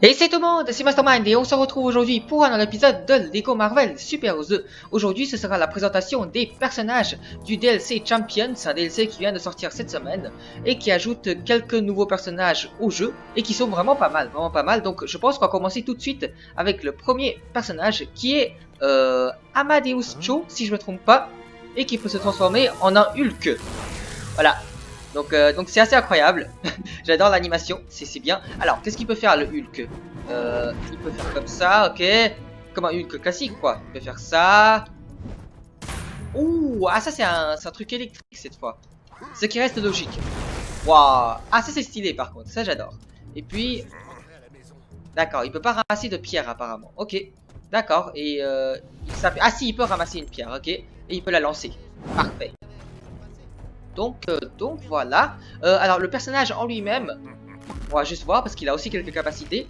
Et c'est tout le monde, c'est Mastermind et on se retrouve aujourd'hui pour un nouvel épisode de Lego Marvel Super Heroes 2. Aujourd'hui ce sera la présentation des personnages du DLC Champions, un DLC qui vient de sortir cette semaine et qui ajoute quelques nouveaux personnages au jeu et qui sont vraiment pas mal, donc je pense qu'on va commencer tout de suite avec le premier personnage qui est Amadeus Cho si je me trompe pas et qui peut se transformer en un Hulk. Voilà. Donc c'est assez incroyable. J'adore l'animation, c'est bien. Alors, qu'est-ce qu'il peut faire le Hulk? Il peut faire comme ça, ok. Comme un Hulk classique, quoi. Il peut faire ça. Ouh, ah ça c'est un truc électrique cette fois. Ce qui reste logique. Waouh. Ah ça c'est stylé par contre, ça j'adore. Et puis, d'accord, il peut pas ramasser de pierre apparemment. Ok, d'accord. Et ah si, il peut ramasser une pierre, ok. Et il peut la lancer. Parfait. Donc voilà. Alors le personnage en lui-même, on va juste voir parce qu'il a aussi quelques capacités.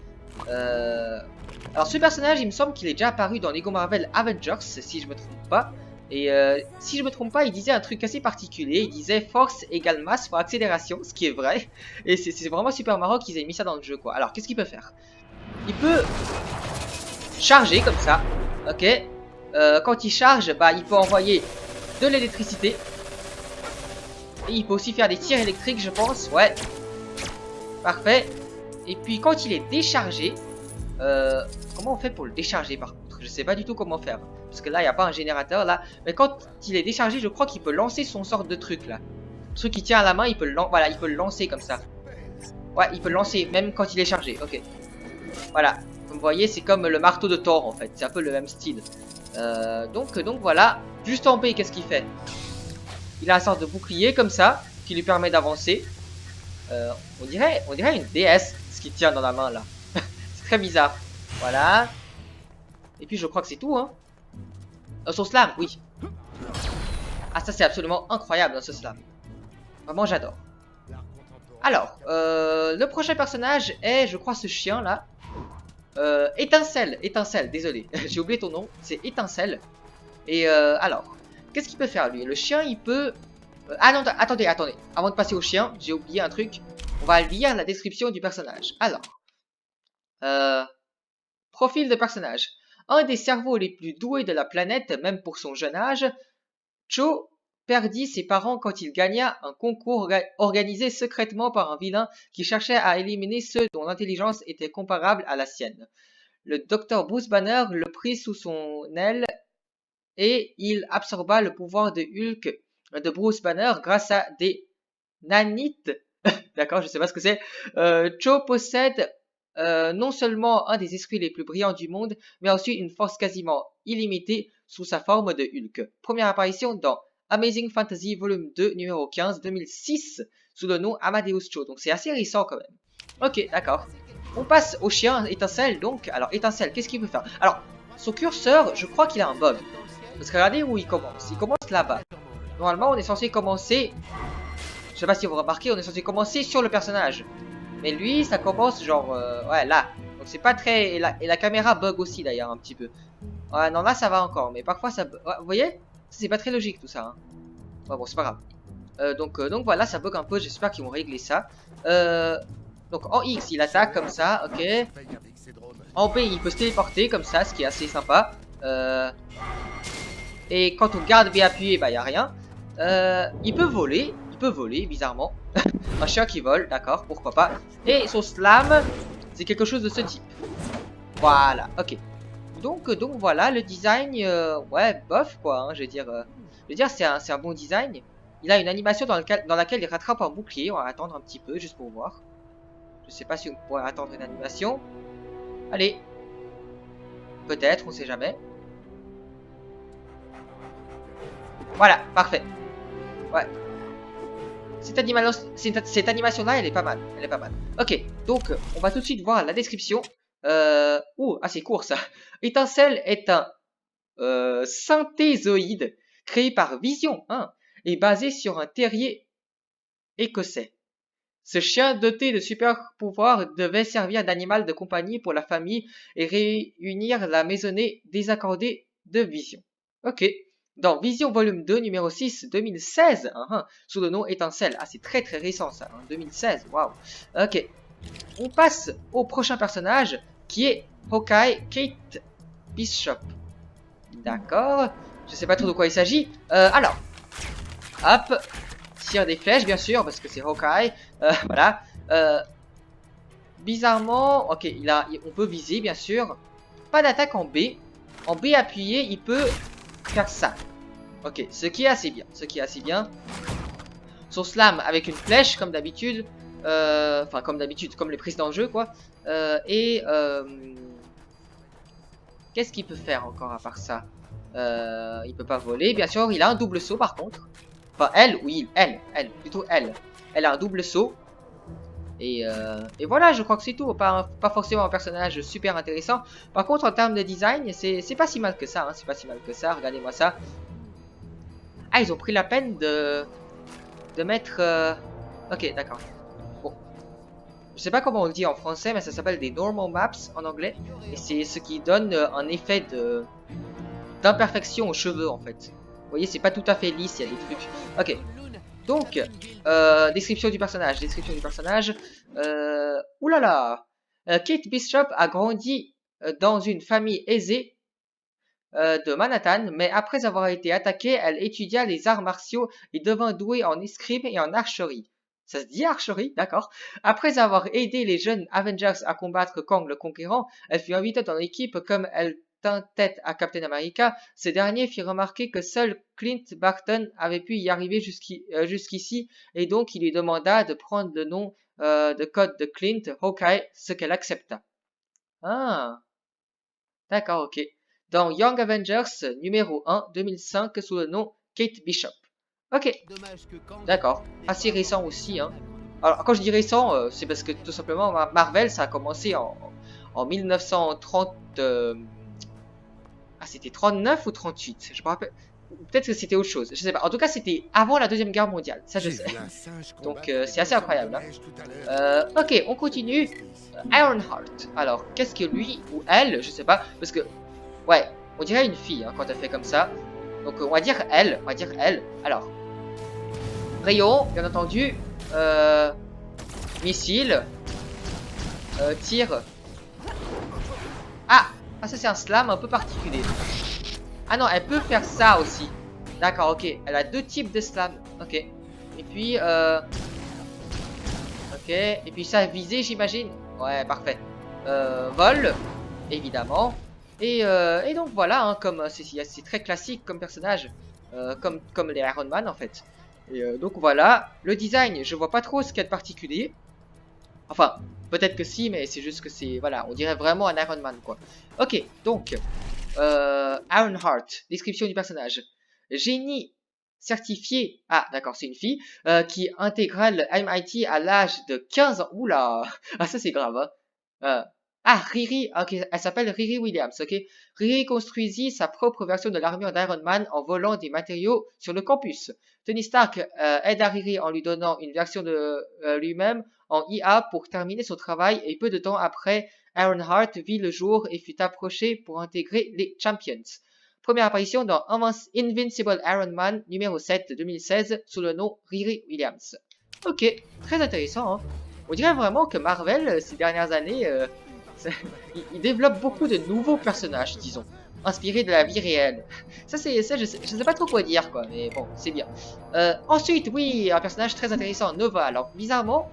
Alors ce personnage, il me semble qu'il est déjà apparu dans Lego Marvel Avengers, si je me trompe pas. Et si je me trompe pas, il disait un truc assez particulier. Il disait force égale masse fois accélération, ce qui est vrai. Et c'est vraiment super marrant qu'ils aient mis ça dans le jeu, quoi. Alors qu'est-ce qu'il peut faire? Il peut charger comme ça, ok. Quand il charge, bah il peut envoyer de l'électricité. Et il peut aussi faire des tirs électriques, je pense. Ouais. Parfait. Et puis quand il est déchargé, comment on fait pour le décharger par contre? Je sais pas du tout comment faire. Parce que là, il n'y a pas un générateur là. Mais quand il est déchargé, je crois qu'il peut lancer son sort de truc là. Le truc qui tient à la main, il peut voilà, il peut le lancer comme ça. Ouais, il peut le lancer même quand il est chargé. Ok. Voilà. Comme vous voyez, c'est comme le marteau de Thor en fait. C'est un peu le même style. Donc voilà. Juste en B, qu'est-ce qu'il fait? Il a un sort de bouclier comme ça, qui lui permet d'avancer. On dirait une déesse, ce qu'il tient dans la main là. C'est très bizarre. Voilà. Et puis je crois que c'est tout, hein. Son slam, oui. Ah ça c'est absolument incroyable, hein, ce slam. Vraiment j'adore. Alors, le prochain personnage est, je crois, ce chien là. Étincelle, désolé. J'ai oublié ton nom. C'est Étincelle. Et alors, qu'est-ce qu'il peut faire lui? Le chien il peut... ah non, attendez. Avant de passer au chien, j'ai oublié un truc. On va lire la description du personnage. Alors, profil de personnage. Un des cerveaux les plus doués de la planète, même pour son jeune âge, Cho perdit ses parents quand il gagna un concours organisé secrètement par un vilain qui cherchait à éliminer ceux dont l'intelligence était comparable à la sienne. Le docteur Bruce Banner le prit sous son aile et il absorba le pouvoir de Hulk de Bruce Banner grâce à des nanites. D'accord, je sais pas ce que c'est. Cho possède non seulement un des esprits les plus brillants du monde, mais aussi une force quasiment illimitée sous sa forme de Hulk. Première apparition dans Amazing Fantasy Volume 2, numéro 15, 2006, sous le nom Amadeus Cho. Donc c'est assez récent quand même. Ok, d'accord. On passe au chien Étincelle, donc. Alors, Étincelle, qu'est-ce qu'il peut faire? Alors, son curseur, je crois qu'il a un bug. Parce que regardez où il commence. Il commence là-bas. Normalement, on est censé commencer... Je sais pas si vous remarquez, on est censé commencer sur le personnage. Mais lui, ça commence genre... ouais, là. Donc c'est pas très... Et la caméra bug aussi d'ailleurs, un petit peu. Ouais, non, là ça va encore. Mais parfois ça... Ouais, vous voyez? C'est pas très logique tout ça. Hein. Ouais, bon, c'est pas grave. Donc voilà, ça bug un peu. J'espère qu'ils vont régler ça. Donc en X, il attaque comme ça, ok. En B, il peut se téléporter comme ça, ce qui est assez sympa. Et quand on garde B appuyé, bah y a rien. Il peut voler, bizarrement. Un chien qui vole, d'accord, pourquoi pas. Et son slam, c'est quelque chose de ce type. Voilà, ok. Donc voilà, le design, ouais, bof quoi, hein, je veux dire c'est un bon design. Il a une animation dans laquelle il rattrape un bouclier, on va attendre un petit peu, juste pour voir. Je sais pas si on pourrait attendre une animation. Allez. Peut-être, on sait jamais. Voilà, parfait. Ouais. Cette animation-là, elle est pas mal. Elle est pas mal. Ok, donc on va tout de suite voir la description. Ouh, ah c'est court ça. Étincelle est un synthézoïde créé par Vision hein, et basé sur un terrier écossais. Ce chien doté de super pouvoirs devait servir d'animal de compagnie pour la famille et réunir la maisonnée désaccordée de Vision. Ok. Dans Vision volume 2 numéro 6 2016 sous le nom Étincelle. Ah c'est très récent ça, hein, 2016, waouh. Ok. On passe au prochain personnage qui est Hawkeye Kate Bishop. D'accord. Je sais pas trop de quoi il s'agit. Alors, hop, tire des flèches bien sûr parce que c'est Hawkeye. Voilà. Bizarrement, ok, on peut viser bien sûr. Pas d'attaque en B. En B appuyé, il peut faire ça. Ok, ce qui est assez bien. Ce qui est assez bien. Son slam avec une flèche comme d'habitude. Enfin, comme d'habitude, comme les précédents jeux quoi. Qu'est-ce qu'il peut faire encore à part ça? Il peut pas voler, bien sûr. Il a un double saut par contre. Enfin, elle, oui, plutôt elle. Elle a un double saut. Et voilà, je crois que c'est tout. Pas forcément un personnage super intéressant. Par contre, en termes de design, c'est pas si mal que ça. Hein, c'est pas si mal que ça. Regardez-moi ça. Ah, ils ont pris la peine de mettre... Ok, d'accord. Bon. Je sais pas comment on le dit en français, mais ça s'appelle des normal maps en anglais. Et c'est ce qui donne un effet d'imperfection aux cheveux, en fait. Vous voyez, c'est pas tout à fait lisse, il y a des trucs. Ok. Donc, description du personnage. Oulala. Kate Bishop a grandi dans une famille aisée de Manhattan, mais après avoir été attaquée, elle étudia les arts martiaux et devint douée en escrime et en archerie. Ça se dit archerie, d'accord. Après avoir aidé les jeunes Avengers à combattre Kang le Conquérant, elle fut invitée dans l'équipe comme elle tint tête à Captain America. Ce dernier fit remarquer que seul Clint Barton avait pu y arriver jusqu'ici, et donc il lui demanda de prendre le nom de code de Clint, Hawkeye, ce qu'elle accepta. Ah, d'accord, ok. Dans Young Avengers numéro 1, 2005, sous le nom Kate Bishop. Ok, d'accord. Assez récent aussi, hein. Alors, quand je dis récent, c'est parce que tout simplement, Marvel, ça a commencé en 1930... Ah, c'était 39 ou 38? Je me rappelle. Peut-être que c'était autre chose. Je sais pas. En tout cas, c'était avant la Deuxième Guerre mondiale. Ça, je sais. Donc, c'est assez incroyable. Hein. Ok, on continue. Ironheart. Alors, qu'est-ce que lui ou elle? Je sais pas. Parce que, ouais, on dirait une fille hein, quand elle fait comme ça. Donc, on va dire elle. Alors, rayon, bien entendu. Missile. Tir. Ah, ça c'est un slam un peu particulier. Ah non, elle peut faire ça aussi. D'accord, ok. Elle a deux types de slam. Ok. Et puis, ok. Et puis ça visé, j'imagine. Ouais, parfait. Vol, évidemment. Et donc voilà, hein, comme c'est très classique comme personnage, comme les Iron Man en fait. Et donc voilà, le design, je vois pas trop ce qu'il y a de particulier. Enfin, peut-être que si, mais c'est juste que c'est... Voilà, on dirait vraiment un Iron Man, quoi. Ok, donc... Ironheart, description du personnage. Génie certifié... Ah, d'accord, c'est une fille. Qui intégra le MIT à l'âge de 15 ans. Oula. Ah, ça, c'est grave, hein. Riri, ok, elle s'appelle Riri Williams, ok. Riri construisit sa propre version de l'armure d'Iron Man en volant des matériaux sur le campus. Tony Stark aida Riri en lui donnant une version de lui-même en IA pour terminer son travail et peu de temps après, Ironheart vit le jour et fut approché pour intégrer les Champions. Première apparition dans Invincible Iron Man numéro 7 de 2016 sous le nom Riri Williams. Ok, très intéressant, hein. On dirait vraiment que Marvel, ces dernières années, il développe beaucoup de nouveaux personnages, disons, inspirés de la vie réelle. Ça, je sais pas trop quoi dire, quoi, mais bon, c'est bien. Ensuite, oui, un personnage très intéressant, Nova. Alors, bizarrement,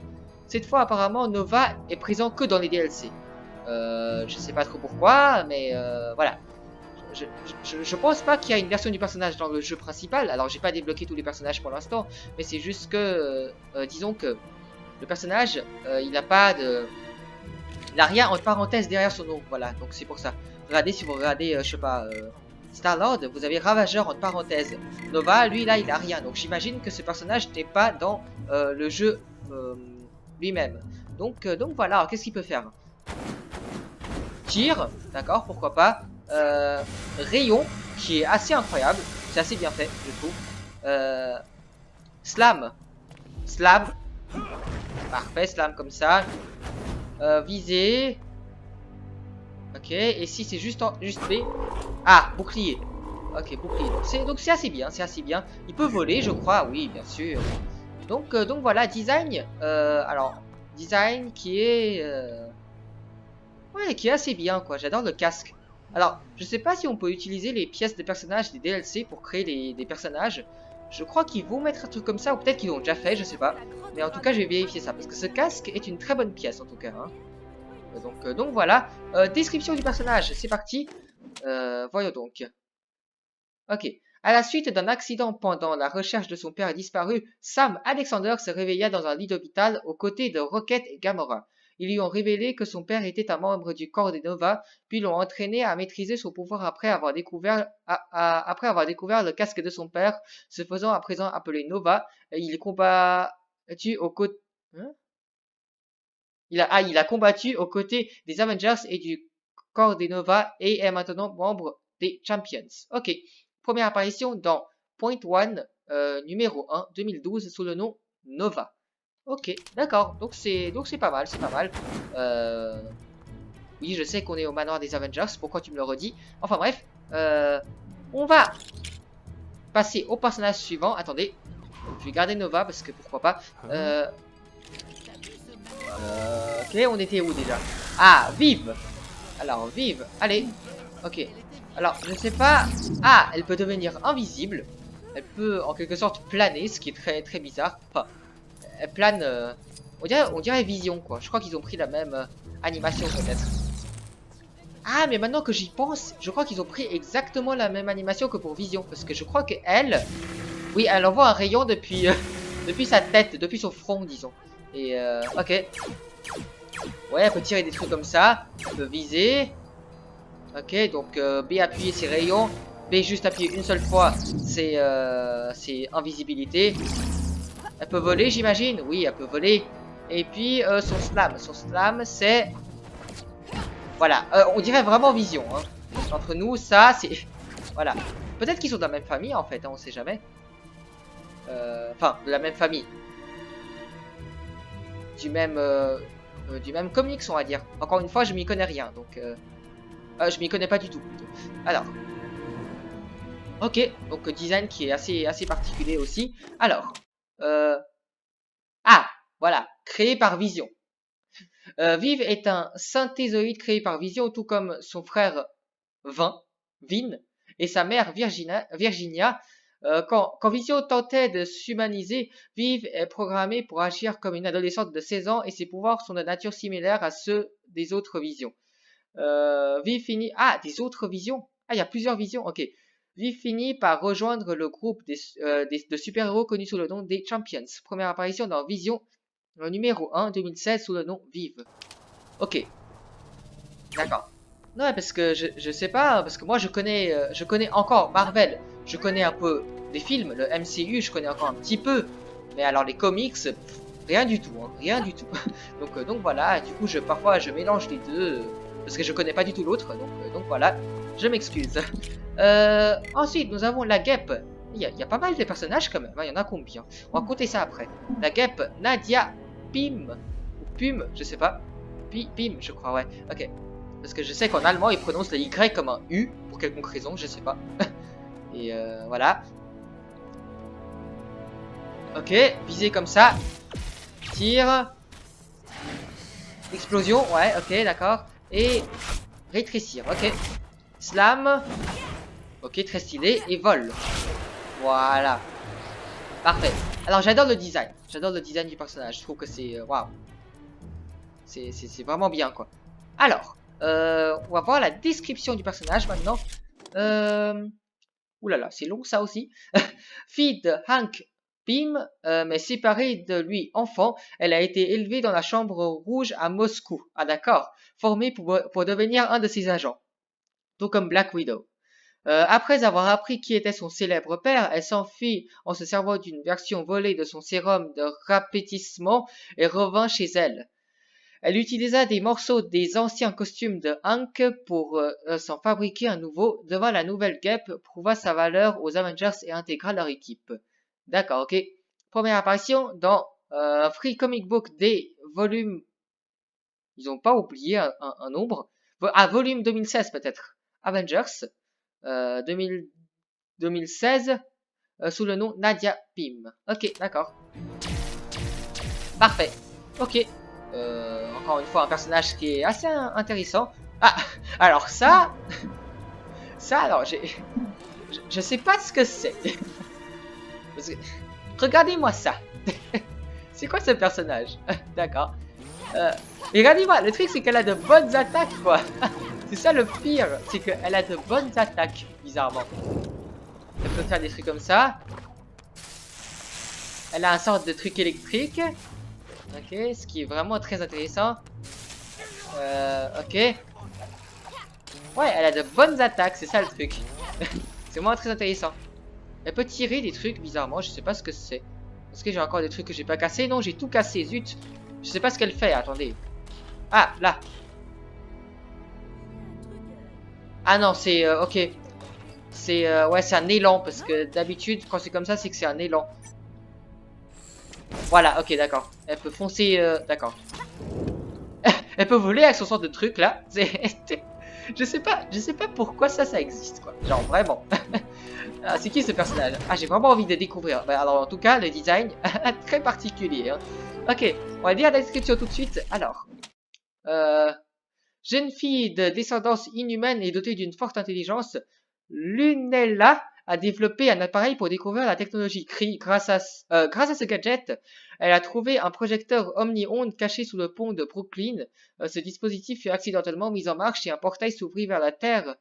cette fois, apparemment, Nova est présent que dans les DLC. Je sais pas trop pourquoi, mais voilà. Je pense pas qu'il y a une version du personnage dans le jeu principal. Alors, j'ai pas débloqué tous les personnages pour l'instant, mais c'est juste que, disons que le personnage, il n'a pas de... Il n'a rien entre parenthèses derrière son nom, voilà, donc c'est pour ça. Regardez, si vous regardez, je sais pas, Star-Lord, vous avez Ravageur entre parenthèses. Nova, lui, là, il a rien, donc j'imagine que ce personnage n'est pas dans le jeu lui-même. Donc voilà, alors qu'est-ce qu'il peut faire? Tir, d'accord, pourquoi pas. Rayon, qui est assez incroyable, c'est assez bien fait, je trouve. Slam, parfait, slam comme ça. Visée. Ok, et si c'est juste B. Ah, bouclier. Ok, bouclier. Donc c'est assez bien, Il peut voler, je crois, oui, bien sûr. Donc voilà, design. Alors, design qui est... ouais, qui est assez bien, quoi. J'adore le casque. Alors, je sais pas si on peut utiliser les pièces des personnages des DLC pour créer des personnages. Je crois qu'ils vont mettre un truc comme ça, ou peut-être qu'ils l'ont déjà fait, je sais pas. Mais en tout cas, je vais vérifier ça, parce que ce casque est une très bonne pièce, en tout cas. Hein. Donc voilà. Description du personnage, c'est parti. Voyons donc. Ok. À la suite d'un accident pendant la recherche de son père disparu, Sam Alexander se réveilla dans un lit d'hôpital aux côtés de Rocket et Gamora. Ils lui ont révélé que son père était un membre du corps des Nova, puis l'ont entraîné à maîtriser son pouvoir après avoir découvert le casque de son père, se faisant à présent appeler Nova. Il est combattu aux côtés... Hein? Il a combattu aux côtés des Avengers et du corps des Nova et est maintenant membre des Champions. Ok. Première apparition dans Point One, numéro 1, 2012, sous le nom Nova. Ok, d'accord. Donc c'est pas mal, c'est pas mal. Oui, je sais qu'on est au manoir des Avengers. Pourquoi tu me le redis? Enfin bref, on va passer au personnage suivant. Attendez, je vais garder Nova parce que pourquoi pas. Ok, on était où déjà? Ah, Vive. Alors Vive, allez. Ok. Alors, je sais pas... Ah, elle peut devenir invisible. Elle peut, en quelque sorte, planer, ce qui est très très bizarre. Enfin, elle plane... on dirait Vision, quoi. Je crois qu'ils ont pris la même animation, peut-être. Ah, mais maintenant que j'y pense, je crois qu'ils ont pris exactement la même animation que pour Vision. Parce que je crois que elle... Oui, elle envoie un rayon depuis, depuis sa tête, depuis son front, disons. Et, ok. Ouais, elle peut tirer des trucs comme ça. Elle peut viser... Ok, donc B appuyer ses rayons, B juste appuyer une seule fois, c'est invisibilité. Elle peut voler, j'imagine. Oui, elle peut voler. Et puis son slam, c'est... Voilà, on dirait vraiment Vision. Hein. Entre nous, ça, c'est... Voilà. Peut-être qu'ils sont de la même famille, en fait, hein, on sait jamais. Enfin, de la même famille. Du même comics, on va dire. Encore une fois, je m'y connais rien, donc... je m'y connais pas du tout, plutôt. Alors. Ok, donc design qui est assez particulier aussi. Alors. Ah, voilà. Créé par Vision. Vive est un synthézoïde créé par Vision, tout comme son frère Vin, et sa mère Virginia. Quand Vision tentait de s'humaniser, Vive est programmée pour agir comme une adolescente de 16 ans et ses pouvoirs sont de nature similaire à ceux des autres Visions. Vive finit... Ah, des autres visions. Ah, il y a plusieurs visions. Ok. Vive finit par rejoindre le groupe de super-héros connus sous le nom des Champions. Première apparition dans Vision numéro 1, 2016, sous le nom Vive. Ok. D'accord. Non, parce que je sais pas, parce que moi je connais encore Marvel. Je connais un peu des films, le MCU, je connais encore un petit peu. Mais alors les comics, rien du tout, hein, rien du tout. donc voilà, du coup parfois je mélange les deux. Parce que je connais pas du tout l'autre, donc voilà, je m'excuse. Ensuite, nous avons la guêpe. Il y a pas mal de personnages quand même, hein, il y en a combien? On va compter ça après. La guêpe Nadia Pym, ou Pym, je sais pas. Pym, je crois, ouais, ok. Parce que je sais qu'en allemand, ils prononcent le Y comme un U, pour quelconque raison, je sais pas. Et voilà. Ok, viser comme ça. Tir. Explosion, ouais, ok, d'accord. Et rétrécir, ok. Slam. Ok, très stylé. Et vol. Voilà. Parfait. Alors j'adore le design. J'adore le design du personnage. Je trouve que c'est... Waouh. C'est vraiment bien, quoi. Alors, on va voir la description du personnage maintenant. Ouh là là, c'est long ça aussi. Fille de Hank Pym, mais séparée de lui enfant, elle a été élevée dans la chambre rouge à Moscou. Ah d'accord. Formée pour devenir un de ses agents. Tout comme Black Widow. Après avoir appris qui était son célèbre père, elle s'enfuit en se servant d'une version volée de son sérum de rapétissement et revint chez elle. Elle utilisa des morceaux des anciens costumes de Hank pour s'en fabriquer un nouveau. Devant la nouvelle guêpe, prouva sa valeur aux Avengers et intégra leur équipe. D'accord, ok. Première apparition dans Free Comic Book Day, volume... Ils ont pas oublié un nombre. Ah, volume 2016 peut-être. Avengers. 2016 sous le nom Nadia Pym. Ok, d'accord. Parfait. Ok. Encore une fois, un personnage qui est assez intéressant. Ah, alors ça... Ça, alors, je sais pas ce que c'est. Regardez-moi ça. C'est quoi ce personnage? D'accord. Regardez-moi, le truc c'est qu'elle a de bonnes attaques, quoi. C'est ça le pire, c'est qu'elle a de bonnes attaques, bizarrement. Elle peut faire des trucs comme ça. Elle a un sorte de truc électrique. Ok, ce qui est vraiment très intéressant. Ok. Ouais, elle a de bonnes attaques, c'est ça le truc. C'est vraiment très intéressant. Elle peut tirer des trucs, bizarrement, je sais pas ce que c'est. Est-ce que j'ai encore des trucs que j'ai pas cassés? Non, j'ai tout cassé, zut. Je sais pas ce qu'elle fait, attendez. Ah, là. Ah non, c'est... ok. C'est... ouais, c'est un élan, parce que d'habitude, quand c'est comme ça, c'est que c'est un élan. Voilà, ok, d'accord. Elle peut foncer... d'accord. Elle peut voler avec son sort de truc, là. Je sais pas pourquoi ça existe, quoi. Genre, vraiment. Ah, c'est qui ce personnage? Ah, j'ai vraiment envie de découvrir. Bah, alors, en tout cas, le design, très particulier. Hein. Ok, on va lire la description tout de suite. Alors, jeune fille de descendance inhumaine et dotée d'une forte intelligence, Lunella a développé un appareil pour découvrir la technologie CRI. Grâce à ce gadget, elle a trouvé un projecteur omni-ondes caché sous le pont de Brooklyn. Ce dispositif fut accidentellement mis en marche et un portail s'ouvrit vers la Terre.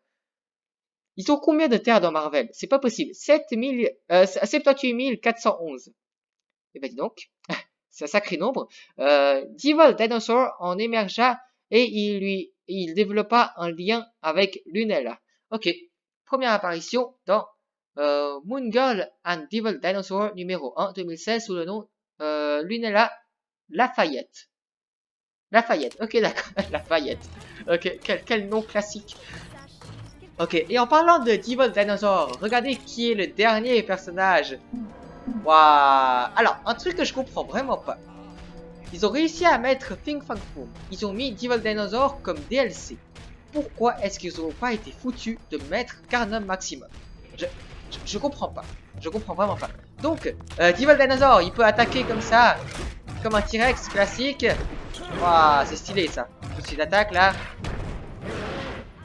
Ils ont combien de terres dans Marvel? C'est pas possible. 78 411. Eh ben dis donc, c'est un sacré nombre. Devil Dinosaur en émergea et il développa un lien avec Lunella. Ok, première apparition dans Moon Girl and Devil Dinosaur numéro 1 2016 sous le nom Lunella Lafayette. Lafayette, ok d'accord, Lafayette. Ok, quel nom classique. Ok, et en parlant de Devil Dinosaur, regardez qui est le dernier personnage. Waouh. Alors, un truc que je comprends vraiment pas. Ils ont réussi à mettre Think Fang Foom. Ils ont mis Devil Dinosaur comme DLC. Pourquoi est-ce qu'ils n'ont pas été foutus de mettre Carnum Maximum? Je comprends pas. Je comprends vraiment pas. Donc, Devil Dinosaur, il peut attaquer comme ça. Comme un T-Rex classique. Waouh, c'est stylé ça. Tout de suite attaque là.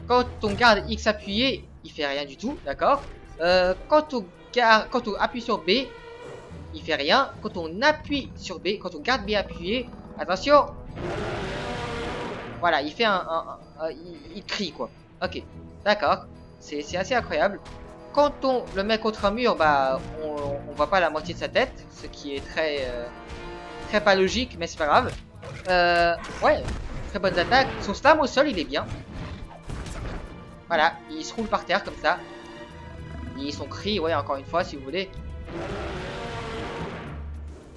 Quand on garde X appuyé, il fait rien du tout, d'accord. Quand on appuie sur B, il fait rien. Quand on appuie sur B, quand on garde B appuyé, attention. Voilà, il fait il crie quoi. Ok, d'accord. C'est assez incroyable. Quand on le met contre un mur, bah, on voit pas la moitié de sa tête, ce qui est très pas logique, mais c'est pas grave. Ouais, très bonnes attaques. Son slam au sol, il est bien. Voilà, il se roule par terre comme ça. Et son cri, ouais, encore une fois, si vous voulez.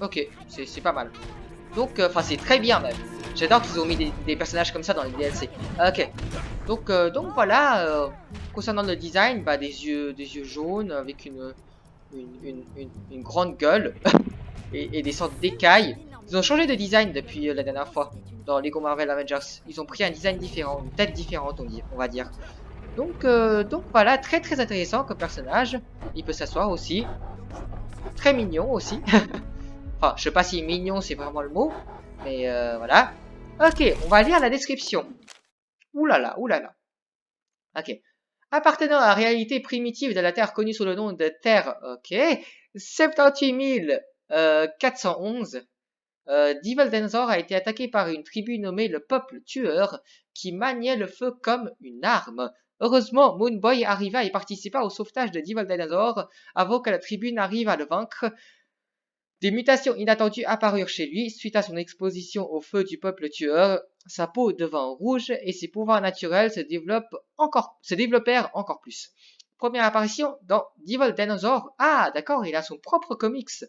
Ok, c'est pas mal. Donc, enfin, c'est très bien même. J'adore qu'ils ont mis des personnages comme ça dans les DLC. Ok, donc voilà. Concernant le design, bah, des yeux jaunes avec une grande gueule et des sortes d'écailles. Ils ont changé de design depuis la dernière fois dans Lego Marvel Avengers. Ils ont pris un design différent, une tête différente, on va dire. Donc voilà, très intéressant comme personnage. Il peut s'asseoir aussi. Très mignon aussi. Enfin, je sais pas si mignon c'est vraiment le mot. Mais voilà. Ok, on va lire la description. Oulala, oulala. Ok. Appartenant à la réalité primitive de la Terre connue sous le nom de Terre, ok. 78 411. Devil Dinosaur a été attaqué par une tribu nommée le Peuple Tueur qui maniait le feu comme une arme. Heureusement, Moon Boy arriva et participa au sauvetage de Devil Dinosaur avant que la tribu n'arrive à le vaincre. Des mutations inattendues apparurent chez lui suite à son exposition au feu du Peuple Tueur. Sa peau devint rouge et ses pouvoirs naturels se développèrent encore plus. Première apparition dans Devil Dinosaur. Ah, d'accord, il a son propre comics.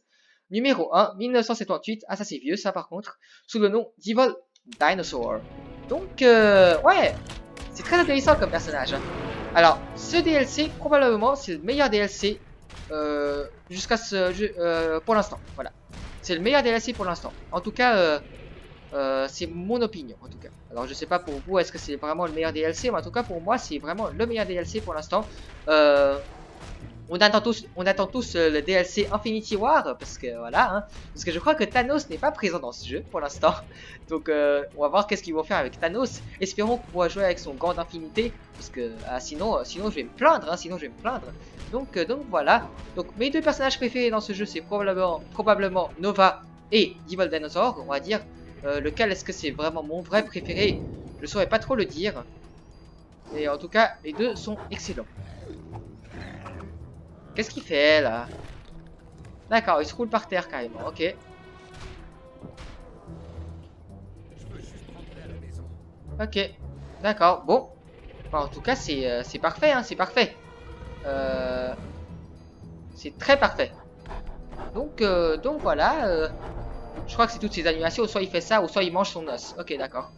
Numéro 1, 1978. Ah, ça c'est vieux, ça par contre. Sous le nom Devil Dinosaur. Donc, ouais, c'est très intéressant comme personnage. Hein. Alors, ce DLC, probablement, c'est le meilleur DLC jusqu'à pour l'instant. Voilà. C'est le meilleur DLC pour l'instant. En tout cas, c'est mon opinion. En tout cas. Alors, je sais pas pour vous, est-ce que c'est vraiment le meilleur DLC, mais en tout cas, pour moi, c'est vraiment le meilleur DLC pour l'instant. on attend tous le DLC Infinity War, parce que voilà, hein, parce que je crois que Thanos n'est pas présent dans ce jeu pour l'instant. Donc on va voir qu'est-ce qu'ils vont faire avec Thanos. Espérons qu'on pourra jouer avec son gant d'infinité, parce que sinon je vais me plaindre, hein, sinon je vais me plaindre. Donc voilà. Donc mes deux personnages préférés dans ce jeu, c'est probablement Nova et Devil Dinosaur, on va dire. Lequel est-ce que c'est vraiment mon vrai préféré? Je saurais pas trop le dire. Et en tout cas, les deux sont excellents. Qu'est-ce qu'il fait là? D'accord, il se roule par terre carrément, ok. Ok, d'accord, bon. En tout cas, c'est parfait, hein, c'est parfait. C'est très parfait. Donc voilà. Je crois que c'est toutes ces animations, soit il fait ça, ou soit il mange son os. Ok, d'accord.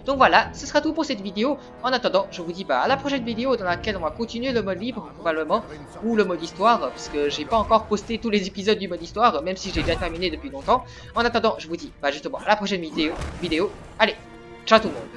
Donc voilà, ce sera tout pour cette vidéo. En attendant, je vous dis à la prochaine vidéo dans laquelle on va continuer le mode libre, probablement, ou le mode histoire, parce que j'ai pas encore posté tous les épisodes du mode histoire, même si j'ai déjà terminé depuis longtemps. En attendant, je vous dis justement à la prochaine vidéo. Allez, ciao tout le monde.